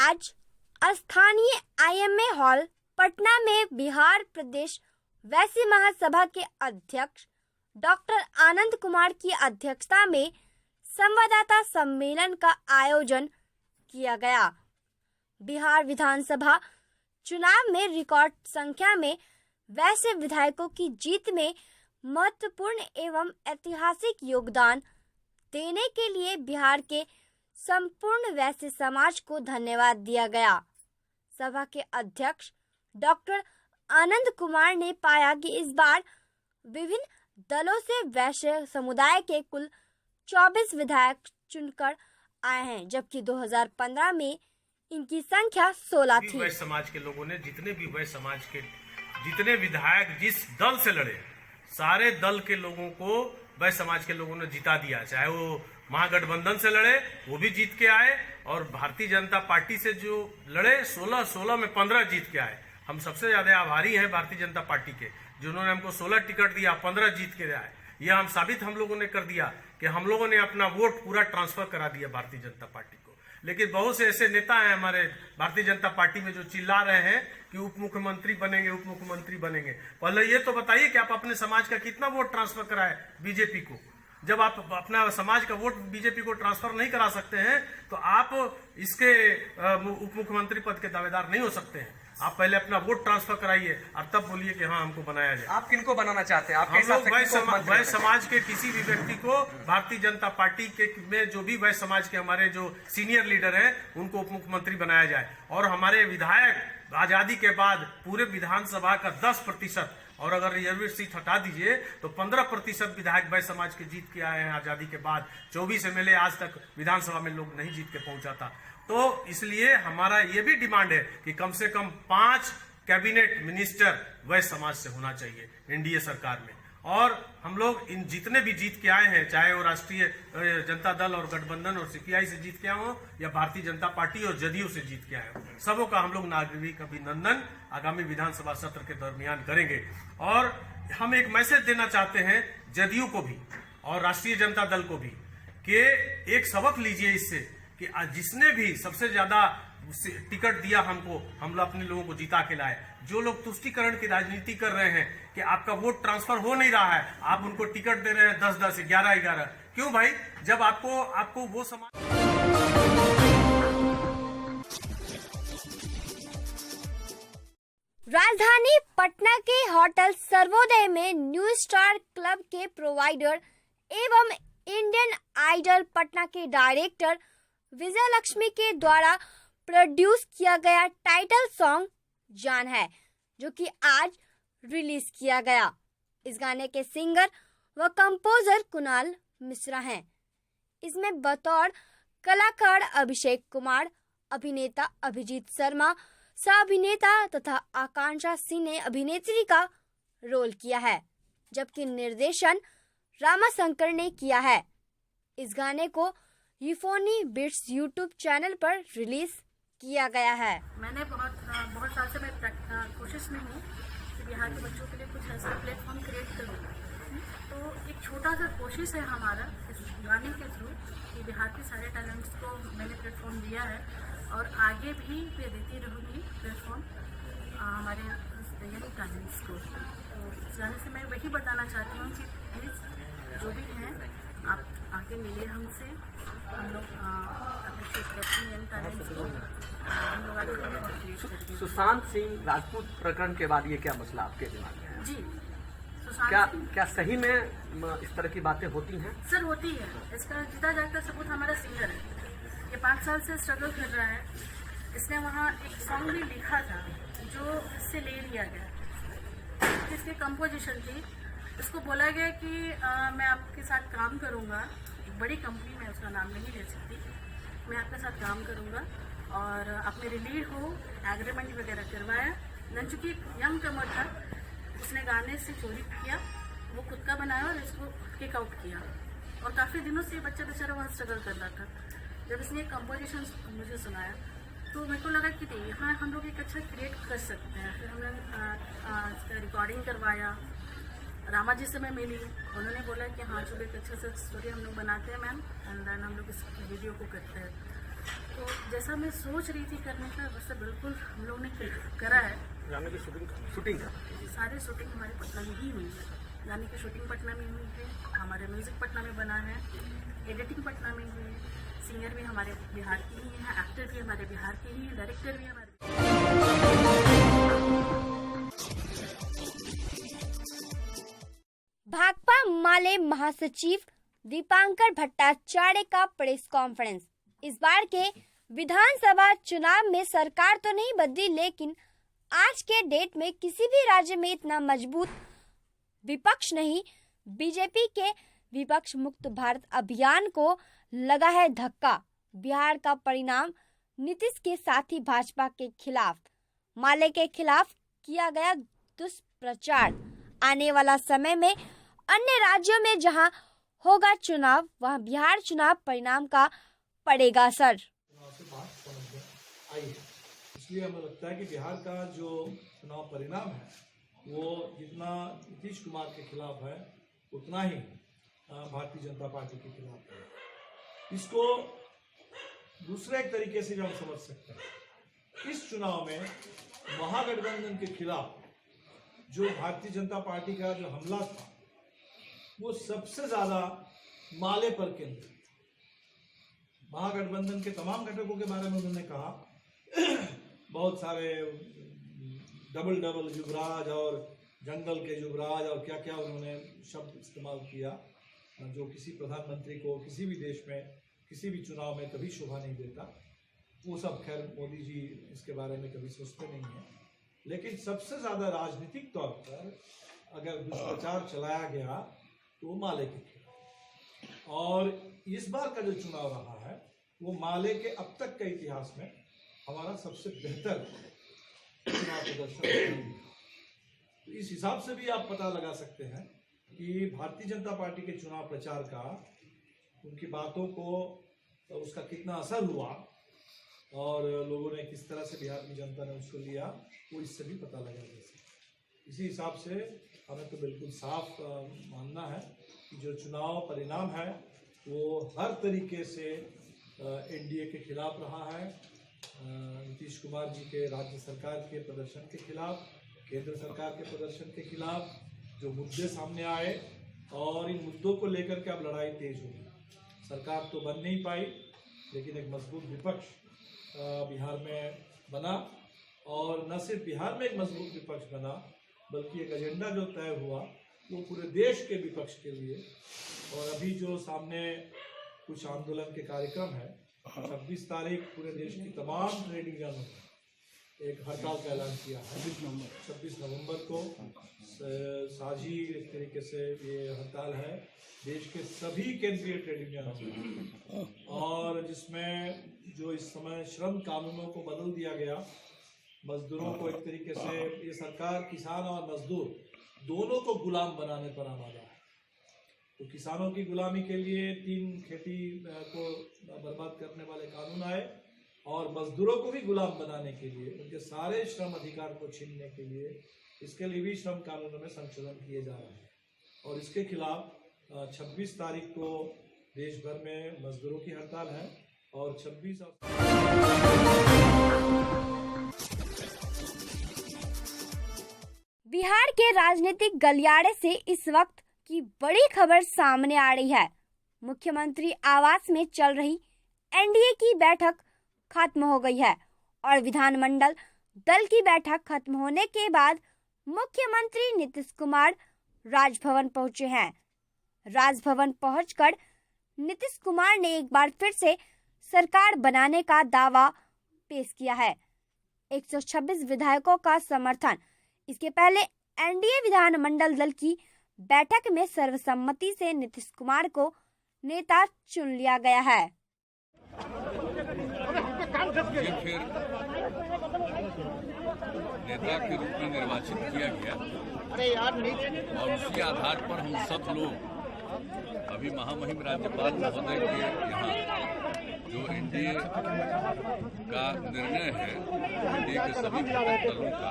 आज स्थानीय IMA hall Patna में बिहार प्रदेश वैश्य महासभा के अध्यक्ष डॉक्टर आनंद कुमार की अध्यक्षता में संवाददाता सम्मेलन का आयोजन किया गया। बिहार विधानसभा चुनाव में रिकॉर्ड संख्या में वैश्य विधायकों की जीत में महत्वपूर्ण एवं ऐतिहासिक योगदान देने के लिए बिहार के संपूर्ण वैश्य समाज को धन्यवाद दिया गया। सभा के अध्यक्ष डॉक्टर आनंद कुमार ने पाया कि इस बार विभिन्न दलों से वैश्य समुदाय के कुल 24 विधायक चुनकर आए हैं, जबकि 2015 में इनकी संख्या 16 थी। वैश्य समाज के लोगों ने जितने भी वैश्य समाज के जितने विधायक जिस दल से लड़े, सारे दल के लोगों को वैश्य समाज के लोगों ने जिता दिया। चाहे वो महागठबंधन से लड़े, वो भी जीत के आए, और भारतीय जनता पार्टी से जो लड़े 16 में 15 जीत के आए। हम सबसे ज्यादा आभारी हैं भारतीय जनता पार्टी के, जिन्होंने हमको 16 टिकट दिया, 15 जीत के आए। यह हम साबित हम लोगों ने कर दिया कि हम लोगों ने अपना वोट पूरा ट्रांसफर करा दिया भारतीय जनता पार्टी को। लेकिन बहुत से ऐसे नेता हैं हमारे भारतीय जनता पार्टी में जो चिल्ला रहे हैं कि उप मुख्यमंत्री बनेंगे, उप मुख्यमंत्री बनेंगे। पहले ये तो बताइए कि आप अपने समाज का कितना वोट ट्रांसफर कराए बीजेपी को। जब आप अपना समाज का वोट बीजेपी को ट्रांसफर नहीं करा सकते हैं तो आप इसके उप मुख्यमंत्री पद के दावेदार नहीं हो सकते हैं। आप पहले अपना वोट ट्रांसफर कराइए और तब बोलिए कि हाँ हमको बनाया जाए। आप किनको बनाना चाहते हैं? हम लोग वैश्य समाज के किसी भी व्यक्ति को भारतीय जनता पार्टी के में जो भी वैश्य समाज के हमारे जो सीनियर लीडर हैं उनको उप मुख्यमंत्री बनाया जाए, और हमारे विधायक आजादी के बाद पूरे विधानसभा का 10%, और अगर रिजर्व सीट हटा दीजिए तो 15% विधायक वैश्य समाज के जीत के आए हैं आजादी के बाद। 24 MLA आज तक विधानसभा में लोग नहीं जीत के पहुंचा था। तो इसलिए हमारा ये भी डिमांड है कि कम से कम 5 कैबिनेट मिनिस्टर वैश्य समाज से होना चाहिए एनडीए सरकार में। और हम लोग इन जितने भी जीत के आए हैं, चाहे वो राष्ट्रीय जनता दल और गठबंधन और सीपीआई से जीत के आए हो या भारतीय जनता पार्टी और जदयू से जीत के आए हो, सबों का हम लोग नागरिक अभिनंदन आगामी विधानसभा सत्र के दरमियान करेंगे। और हम एक मैसेज देना चाहते हैं जदयू को भी और राष्ट्रीय जनता दल को भी कि एक सबक लीजिए इससे कि जिसने भी सबसे ज्यादा टिकट दिया हमको, हम लोग अपने लोगों को जिता के लाए। जो लोग तुष्टीकरण की राजनीति कर रहे हैं कि आपका वोट ट्रांसफर हो नहीं रहा है, आप उनको टिकट दे रहे हैं 10-10, 11-11, क्यों भाई? जब आपको वो समाज। राजधानी पटना के होटल सर्वोदय में न्यू स्टार क्लब के प्रोवाइडर एवं इंडियन आइडल पटना के डायरेक्टर विजय लक्ष्मी के द्वारा प्रोड्यूस किया गया टाइटल सॉन्ग जान है, जो कि आज रिलीज किया गया। इस गाने के सिंगर व कंपोजर कुणाल मिश्रा हैं। इसमें बतौर कलाकार अभिषेक कुमार, अभिनेता अभिजीत शर्मा, सह अभिनेता तथा आकांक्षा सिंह ने अभिनेत्री का रोल किया है, जबकि निर्देशन रामाशंकर ने किया है। इस गाने को यूफोनी बिट्स यूट्यूब चैनल पर रिलीज किया गया है। मैंने बहुत साल से मैं कोशिश में हूँ कि बिहार के बच्चों के लिए कुछ ऐसा प्लेटफॉर्म क्रिएट करूँ। तो एक छोटा सा कोशिश है हमारा इस गाने के थ्रू कि बिहार के सारे टैलेंट्स को मैंने प्लेटफॉर्म दिया है और आगे भी मैं देती रहूँगी प्लेटफॉर्म हमारे यंग टैलेंट्स को। तो इस गाने से मैं वही बताना चाहती हूँ कि प्लीज़ जो भी हैं आप आके मिले हमसे, हम लोग अप्रिशिएट करते हैं यंग टैलेंट्स को, हम लोग आगे अप्रिशिएट करते हैं। सुशांत सिंह राजपूत प्रकरण के बाद ये क्या मसला आपके दिमाग में है? जी, क्या सही में इस तरह की बातें होती हैं? सर होती है। इसका जीता जागता सबूत हमारा सिंगर है। ये 5 साल से स्ट्रगल कर रहा है। इसने वहाँ एक सॉन्ग भी लिखा था जो इससे ले लिया गया, जिसकी कंपोजिशन थी। इसको बोला गया कि मैं आपके साथ काम करूँगा, एक बड़ी कंपनी में, उसका नाम नहीं ले सकती, मैं आपके साथ काम करूँगा और आप मेरे लीड हो, एग्रीमेंट वगैरह करवाया। चूंकि यंग कमर था, उसने गाने से चोरी किया, वो खुद का बनाया और इसको किक आउट किया। और काफ़ी दिनों से बच्चा बेचारा वहाँ स्ट्रगल कर रहा था। जब इसने एक कंपोजिशन मुझे सुनाया तो मेरे को लगा कि नहीं, हाँ हम लोग एक अच्छा क्रिएट कर सकते हैं। फिर हमने इसका रिकॉर्डिंग करवाया, रामा जी से मैं मिली, उन्होंने बोला कि हाँ चलो एक अच्छा सा स्टोरी हम लोग बनाते हैं मैम, एंड देन हम लोग इस वीडियो को करते हैं। तो जैसा मैं सोच रही थी करने का वैसा बिल्कुल हम लोग ने करा है। गाने की शूटिंग का सारी शूटिंग हमारे पटना में ही हुई है। गाने की शूटिंग पटना में हुई है, हमारे म्यूजिक पटना में बना है, एडिटिंग पटना में हुई है, सिंगर भी हमारे बिहार के ही हैं, एक्टर भी हमारे बिहार के ही हैं, डायरेक्टर भी हमारे। भाकपा माले महासचिव दीपांकर भट्टाचार्य का प्रेस कॉन्फ्रेंस। इस बार के विधानसभा चुनाव में सरकार तो नहीं बदली, लेकिन आज के डेट में किसी भी राज्य में इतना मजबूत विपक्ष नहीं। बीजेपी के विपक्ष मुक्त भारत अभियान को लगा है धक्का। बिहार का परिणाम नीतीश के साथ ही भाजपा के खिलाफ, माले के खिलाफ किया गया दुष्प्रचार। आने वाला समय में अन्य राज्यों में जहां होगा चुनाव, वहां बिहार चुनाव परिणाम का पड़ेगा असर। इसलिए हमें लगता है कि बिहार का जो चुनाव परिणाम है वो जितना नीतीश कुमार के खिलाफ है उतना ही भारतीय जनता पार्टी के खिलाफ है। इसको दूसरे एक तरीके से भी हम समझ सकते हैं। इस चुनाव में महागठबंधन के खिलाफ जो भारतीय जनता पार्टी का जो हमला था वो सबसे ज्यादा माले पर केंद्रित। महागठबंधन के तमाम घटकों के बारे में उन्होंने कहा, बहुत सारे डबल युवराज और जंगल के युवराज और क्या क्या उन्होंने शब्द इस्तेमाल किया, जो किसी प्रधानमंत्री को किसी भी देश में किसी भी चुनाव में कभी शोभा नहीं देता। वो सब खैर मोदी जी इसके बारे में कभी सोचते नहीं है। लेकिन सबसे ज्यादा राजनीतिक तौर पर अगर दुष्प्रचार चलाया गया तो माले के खिलाफ। और इस बार का जो चुनाव रहा है वो माले के अब तक के इतिहास में हमारा सबसे बेहतर चुनाव प्रदर्शन। तो इस हिसाब से भी आप पता लगा सकते हैं कि भारतीय जनता पार्टी के चुनाव प्रचार का, उनकी बातों को उसका कितना असर हुआ और लोगों ने किस तरह से बिहार की जनता ने उसको लिया, वो इससे भी पता लगा जैसे। इसी हिसाब से हमें तो बिल्कुल साफ मानना है कि जो चुनाव परिणाम है वो हर तरीके से एनडीए के खिलाफ रहा है, नीतीश कुमार जी के राज्य सरकार के प्रदर्शन के खिलाफ, केंद्र सरकार के प्रदर्शन के खिलाफ जो मुद्दे सामने आए, और इन मुद्दों को लेकर के अब लड़ाई तेज होगी। सरकार तो बन नहीं पाई, लेकिन एक मजबूत विपक्ष बिहार में बना, और न सिर्फ बिहार में एक मजबूत विपक्ष बना बल्कि एक एजेंडा जो तय हुआ वो पूरे देश के विपक्ष के लिए। और अभी जो सामने कुछ आंदोलन के कार्यक्रम है, 26 तारीख पूरे देश की तमाम ट्रेड यूनियनों ने एक हड़ताल का ऐलान किया है। 26 नवंबर को साझी एक तरीके से ये हड़ताल है देश के सभी केंद्रीय ट्रेड यूनियनों, और जिसमें जो इस समय श्रम कानूनों को बदल दिया गया, मजदूरों को एक तरीके से ये सरकार किसान और मजदूर दोनों को गुलाम बनाने पर आमादा है। तो किसानों की गुलामी के लिए 3 खेती को बर्बाद करने वाले कानून आए, और मजदूरों को भी गुलाम बनाने के लिए, उनके सारे श्रम अधिकार को छीनने के लिए, इसके लिए भी श्रम कानूनों में संशोधन किए जा रहे हैं। और इसके खिलाफ 26 तारीख को देश भर में मजदूरों की हड़ताल है, और 26 बिहार के राजनीतिक गलियारे से इस वक्त की बड़ी खबर सामने आ रही है। मुख्यमंत्री आवास में चल रही एनडीए की बैठक खत्म हो गई है, और विधानमंडल दल की बैठक खत्म होने के बाद मुख्यमंत्री नीतीश कुमार राजभवन पहुंचे हैं। राजभवन पहुंचकर नीतीश कुमार ने एक बार फिर से सरकार बनाने का दावा पेश किया है। 126 विधायकों का समर्थन। इसके पहले एनडीए विधानमंडल दल की बैठक में सर्वसम्मति से नीतीश कुमार को नेता चुन लिया गया है। ये फिर नेता के रूप में निर्वाचित किया गया, और उसी आधार पर हम सब लोग अभी महामहिम राज्यपाल महोदय के यहाँ जो एनडीए का निर्णय है, एनडीए के सभी दलों का,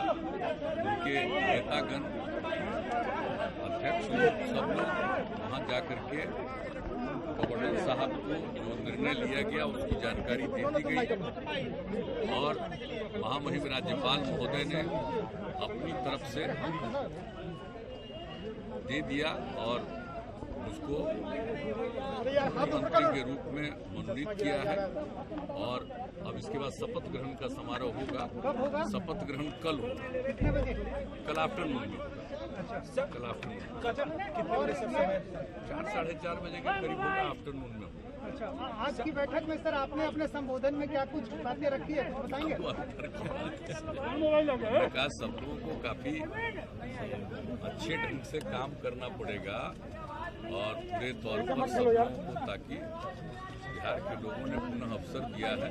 उनके नेतागण, अध्यक्ष लोग, सब लोग वहाँ जाकर के गवर्नर साहब को जो निर्णय लिया गया उसकी जानकारी दे दी गई और महामहिम राज्यपाल महोदय ने अपनी तरफ से दे दिया और उसको मुख्यमंत्री के रूप में मनोनीत किया है। और अब इसके बाद शपथ ग्रहण का समारोह होगा। शपथ ग्रहण कल होगा, कल आफ्टरनून में होगा। कल आफ्टरनून 4-4:30 बजे के करीब होगा, आफ्टरनून में होगा। अच्छा, आज की बैठक में सर आपने अपने संबोधन में क्या कुछ बातें रखी है, कुछ बताएंगे? मैंने कहा सब लोगों को काफी अच्छे ढंग से काम करना पड़ेगा और पूरे तौर पर सब लोगों को, ताकि बिहार के लोगों ने पुनः अवसर दिया है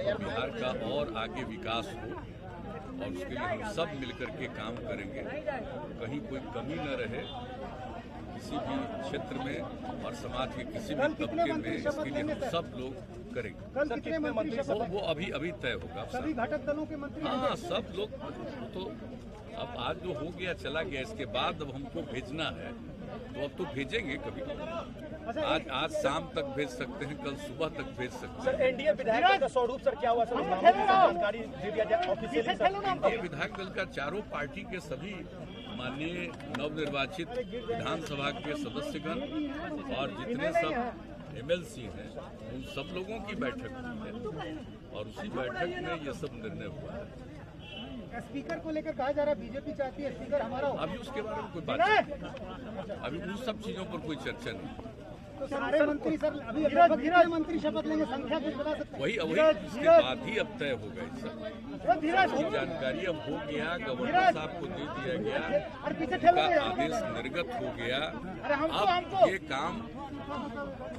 और बिहार का और आगे विकास हो और उसके लिए हम सब मिलकर के काम करेंगे। कहीं कोई कमी न रहे किसी भी क्षेत्र में और समाज के किसी भी तबके में, इसके लिए हम सब लोग करेंगे। कल कितने मंत्री शपथ? वो अभी तय होगा। सभी घटक दलों के मंत्री? हाँ, सब लोग। तो अब आज जो हो गया चला गया, इसके बाद अब हमको भेजना है तो अब तो भेजेंगे कभी। आज शाम तक भेज सकते हैं, कल सुबह तक भेज सकते हैं। सर, एनडीए विधायक का स्वरूप सर क्या हुआ सर? जानकारी दे दिया जाए ऑफिशियली। एनडीए विधायक दल का चारों पार्टी के सभी माननीय नवनिर्वाचित विधानसभा के सदस्यगण और जितने सब एमएलसी हैं उन सब लोगों की बैठक हुई है और उसी बैठक में ये सब निर्णय हुआ है। स्पीकर को लेकर कहा जा रहा है बीजेपी चाहती है स्पीकर हमारा हो। अभी उसके बारे में कोई बात नहीं, अभी उन सब चीजों पर कोई चर्चा नहीं। तो सारे मंत्री सर अभी कितने मंत्री शपथ लेंगे, संख्या कुछ बता सकते हैं? वही इसके बाद ही अब तय हो गई सर। इसकी जानकारी अब हो गया, गवर्नर साहब को दे दिया गया, उनका आदेश निर्गत हो गया। अब ये काम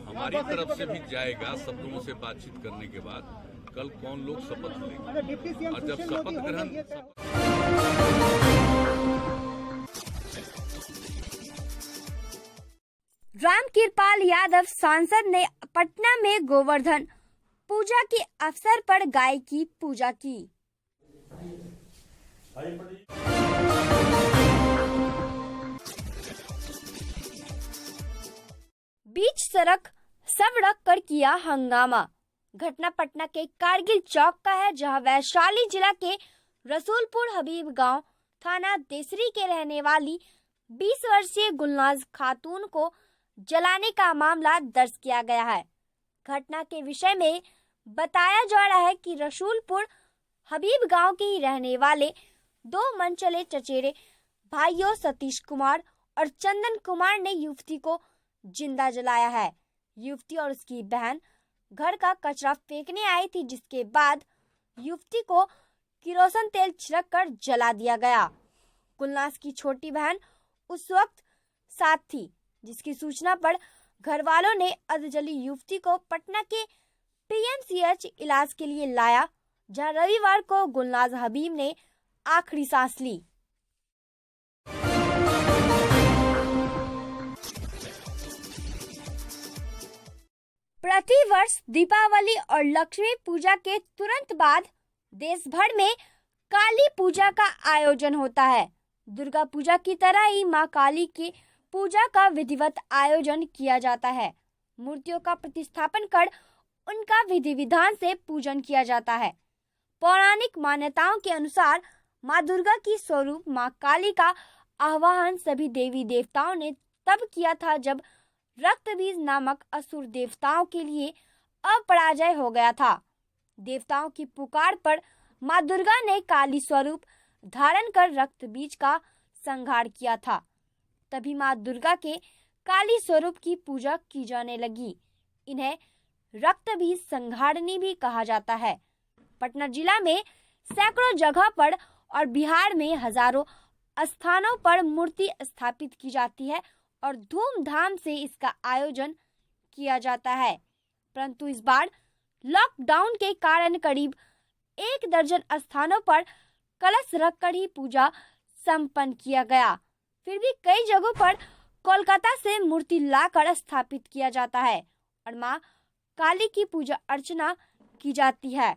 हमारी तरफ से भी जाएगा सब लोगों से बातचीत करने के बाद। कल कौन लोग शपथ लेंगे और जब शपथ ग्रहण रामकृपाल यादव सांसद ने पटना में गोवर्धन पूजा के अवसर पर गाय की पूजा की। बीच सड़क सब रख कर किया हंगामा। घटना पटना के कारगिल चौक का है, जहां वैशाली जिला के रसूलपुर हबीब गांव थाना देसरी के रहने वाली 20 वर्षीय गुलनाज खातून को जलाने का मामला दर्ज किया गया है। घटना के विषय में बताया जा रहा है कि रसूलपुर हबीब गांव के ही रहने वाले 2 मनचले चचेरे भाइयों सतीश कुमार और चंदन कुमार ने युवती को जिंदा जलाया है। युवती और उसकी बहन घर का कचरा फेंकने आई थी, जिसके बाद युवती को किरोसिन तेल छिड़क कर जला दिया गया। गुलनाज की छोटी बहन उस वक्त साथ थी, जिसकी सूचना पर घर वालों ने अधजली युवती को पटना के पीएमसीएच इलाज के लिए लाया, जहां रविवार को गुलनाज हबीब ने आखिरी सांस ली। प्रतिवर्ष दीपावली और लक्ष्मी पूजा के तुरंत बाद देश भर में काली पूजा का आयोजन होता है। दुर्गा पूजा की तरह ही मां काली की पूजा का विधिवत आयोजन किया जाता है। मूर्तियों का प्रतिस्थापन कर उनका विधि विधान से पूजन किया जाता है। पौराणिक मान्यताओं के अनुसार मां दुर्गा की स्वरूप मां काली का आवाहन सभी देवी देवताओं ने तब किया था जब रक्तबीज नामक असुर देवताओं के लिए अपराजय हो गया था। देवताओं की पुकार पर मां दुर्गा ने काली स्वरूप धारण कर रक्तबीज का संहार किया था। तभी मां दुर्गा के काली स्वरूप की पूजा की जाने लगी। इन्हें रक्तबीज संहारनी भी कहा जाता है। पटना जिला में सैकड़ों जगह पर और बिहार में हजारों स्थानों पर मूर्ति स्थापित की जाती है और धूमधाम से इसका आयोजन किया जाता है। परंतु इस बार लॉकडाउन के कारण करीब 1 दर्जन स्थानों पर कलश रखकर ही पूजा संपन्न किया गया। फिर भी कई जगहों पर कोलकाता से मूर्ति लाकर स्थापित किया जाता है और मां काली की पूजा अर्चना की जाती है।